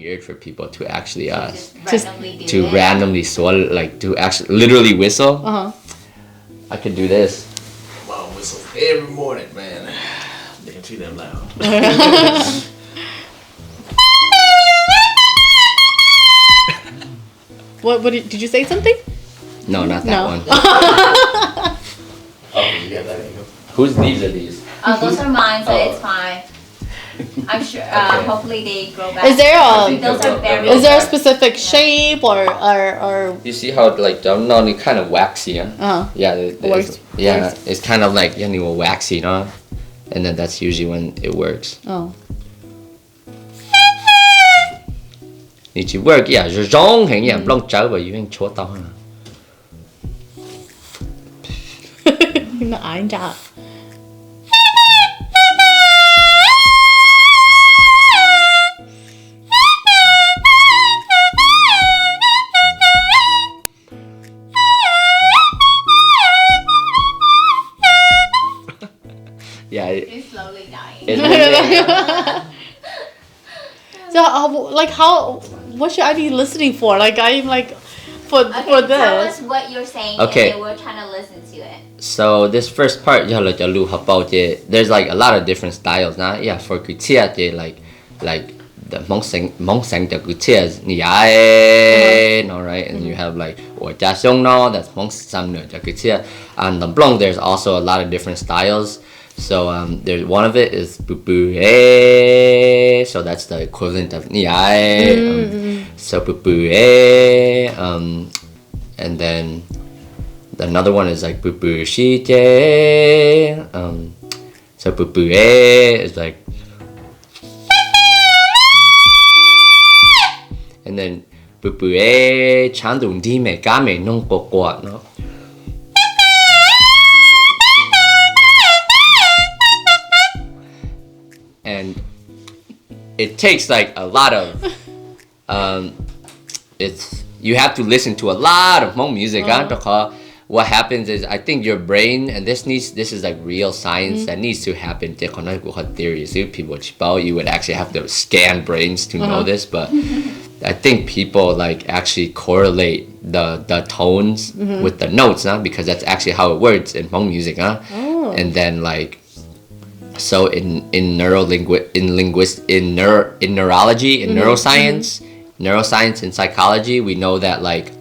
weird for people to actually randomly swallow, like to actually literally whistle. I could do this. Mom whistle every morning, man. Damn, too damn loud. What did you say something? No, not that one. Oh, yeah, there you go. Whose leaves are these? Those are mine, so it's fine. I'm sure. Hopefully they grow back. Is there Those are very. is there a specific shape or? You see how like no, it's kind of waxy, huh? Yeah, it's kind of like waxy, no? And then that's usually when it works. Oh. Need to work, yeah, rồi rong hình như long trở về yêu chúa tao hả? Nó ái ra. Yeah, It's slowly dying. So what should I be listening for? Like I'm like for Tell this. us what you're saying. Okay. And we're trying to listen to it. So this first part, there's like a lot of different styles, nah? Yeah, for guitar, like the mong the guitar is no, right? And you have like no, that's the guitar. And the blong, there's also a lot of different styles. So there's one of it is bu bu eh, so that's the equivalent of so bu bu eh, and then another one is like bu bu shi je, so bu bu eh is like, and then bu bu eh chan dung di me ga me nong ko kwa, no. And it takes like a lot of you have to listen to a lot of Hmong music, because what happens is I think your brain, and this is like real science that needs to happen. Theories, people you would actually have to scan brains to know this, but I think people like actually correlate the tones with the notes, because that's actually how it works in Hmong music, and then like. So in neurology, in neuroscience and psychology, we know that like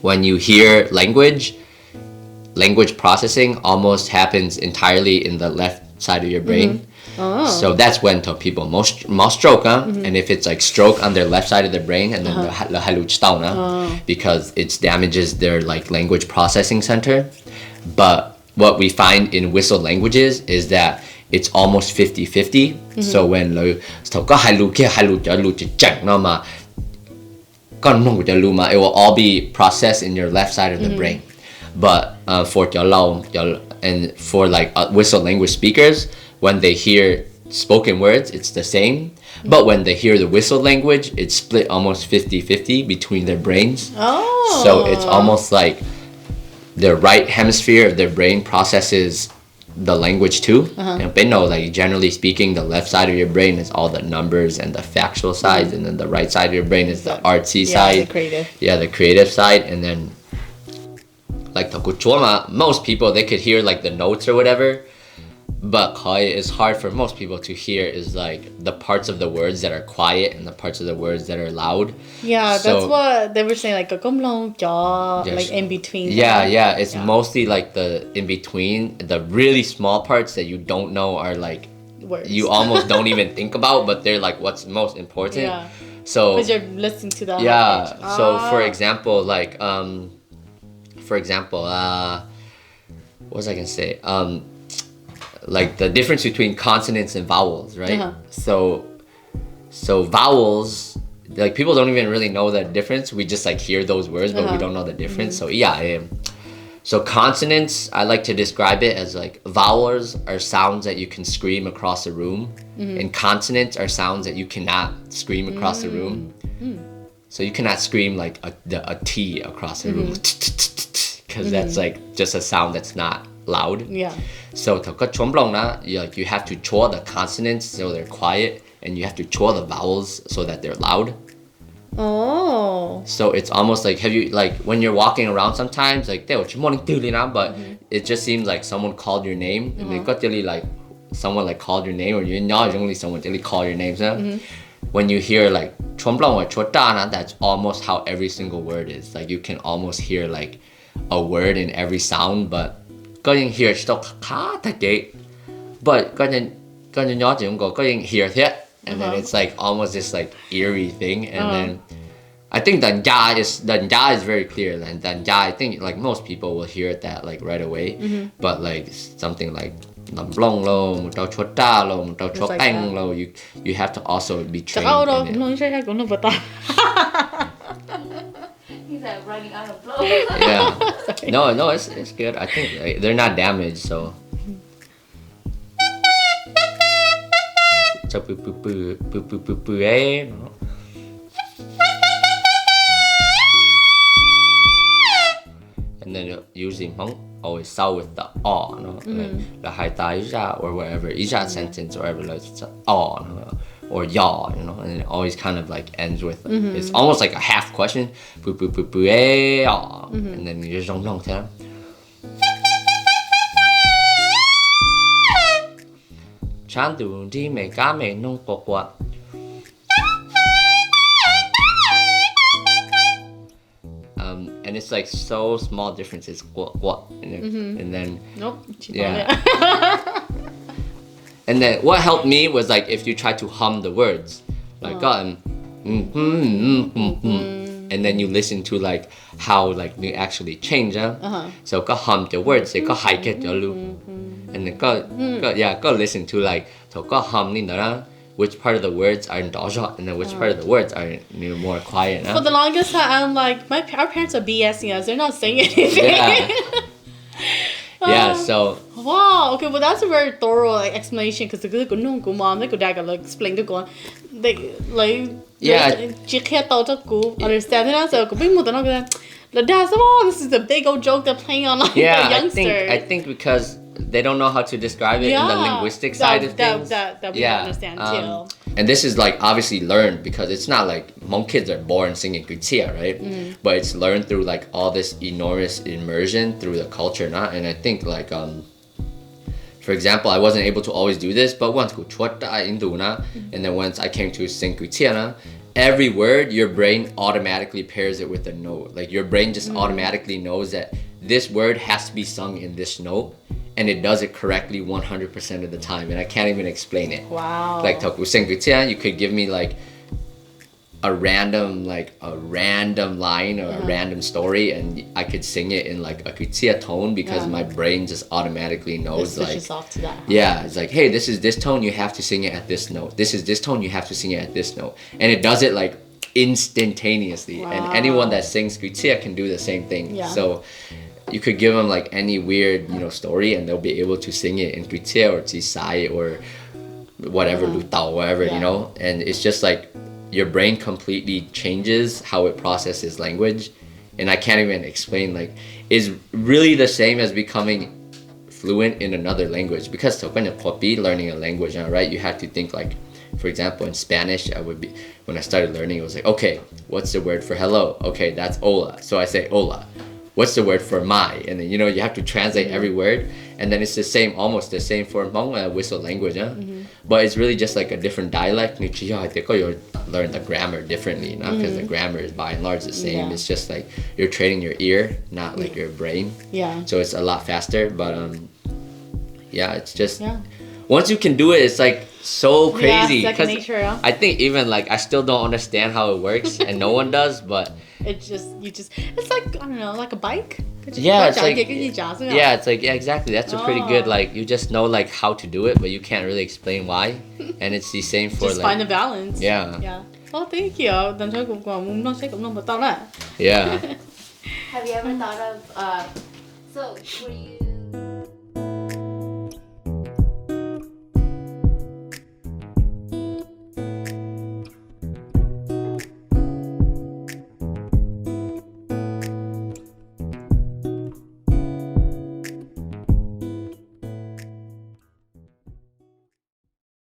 when you hear language processing almost happens entirely in the left side of your brain. So that's when people most stroke, and if it's like stroke on their left side of their brain, and then the haluch down, because it damages their like language processing center. But what we find in whistle languages is that it's almost 50-50. So when it will all be processed in your left side of the brain. But for and for like whistle language speakers, when they hear spoken words, it's the same. But when they hear the whistle language, it's split almost 50-50 between their brains. So it's almost like the right hemisphere of their brain processes the language too. And they know, like generally speaking, the left side of your brain is all the numbers and the factual side, and then the right side of your brain is the artsy side. The creative. Yeah, the creative side. And then like the kuchoma, most people, they could hear like the notes or whatever, but it's hard for most people to hear is like the parts of the words that are quiet and the parts of the words that are loud. Yeah, so, that's what they were saying, like like in between. Yeah, it's mostly like the in between, the really small parts that you don't know are like words. You almost don't even think about, but they're like what's most important. Yeah. So because you're listening to the So for example, like what was I gonna say? Like the difference between consonants and vowels, right? So vowels, like people don't even really know the difference. We just like hear those words, but we don't know the difference. So so consonants, I like to describe it as like vowels are sounds that you can scream across a room, and consonants are sounds that you cannot scream across the room. So you cannot scream like a T across the room, because that's like just a sound that's not loud. Yeah. So you have to draw the consonants so they're quiet, and you have to chua the vowels so that they're loud. Oh. So it's almost like, have you, like, when you're walking around sometimes, like, but it just seems like someone called your name, and they got really like, someone like called your name, or you know, only someone really call your names. When you hear like, that's almost how every single word is. Like, you can almost hear like a word in every sound, but có những hear but có những nhớ chỉ có những hear thế, and then it's like almost this like eerie thing, and then I think the ja is very clear, and then ja, I think like most people will hear that like right away, but like something like nploooj lo, tao chua ta lo, tao chua anh lo, you have to also be trained in it. He's like running out of flow. Yeah. No, it's good. I think like, they're not damaged, so. And then usually Hmong always start with the aw, like the hai tai ja or whatever, ija sentence or whatever, like it's aw, or ya, and it always kind of like ends with it's almost like a half question, and then you just don't tell. Chan tu di me ka me nung kwa. And it's like so small differences, and then Nope. yeah. And then what helped me was like if you try to hum the words, like and then you listen to like how like you actually change, so go hum the words, say go hike it, and then go listen to like so go hum which part of the words are doja, and then which part of the words are more quiet. For the longest time, I'm like, our parents are BSing us. They're not saying anything. Yeah, so. Wow. Okay, well that's a very thorough like explanation because the good no mom, the good dad like explain the go, they like understand it. So go bring more than this is a big old joke they're playing on like the youngsters. I think because they don't know how to describe it in the linguistic side of things. That we don't understand too. And this is like obviously learned because it's not like Hmong kids are born singing kutia, right? But it's learned through like all this enormous immersion through the culture, and I think like for example, I wasn't able to always do this, but once and then once I came to sing kutia, every word your brain automatically pairs it with a note. Like your brain just automatically knows that this word has to be sung in this note, and it does it correctly 100% of the time, and I can't even explain it. Wow. Like Toku Sengkutia, you could give me like a random line or a random story, and I could sing it in like a kutia tone because my brain just automatically knows like off to that. Yeah, it's like, hey, this is this tone, you have to sing it at this note. This is this tone, you have to sing it at this note, and it does it like instantaneously. Wow. And anyone that sings kutia can do the same thing. Yeah. So you could give them like any weird story, and they'll be able to sing it in kutia or tsai or whatever, lutao, whatever, and it's just like your brain completely changes how it processes language, and I can't even explain, like, is really the same as becoming fluent in another language, because when you're learning a language, right, you have to think like, for example, in Spanish, when I started learning, it was like, okay, what's the word for hello? Okay, that's hola, so I say hola. What's the word for my? And then you have to translate every word, and then it's almost the same for Hmong whistle language, but it's really just like a different dialect. You learn the grammar differently, not because the grammar is by and large the same. Yeah. It's just like you're training your ear, not like your brain. Yeah. So it's a lot faster, but it's just once you can do it, it's like so crazy. Yeah, second nature. Yeah. I think even like I still don't understand how it works, and no one does, but. It's like, I don't know, like a bike. Yeah, it's like exactly. That's a pretty good, like, you just know like how to do it, but you can't really explain why. And it's the same for just like find the balance. Yeah. Yeah. Oh, thank you. Yeah. Yeah. Have you ever thought of so were you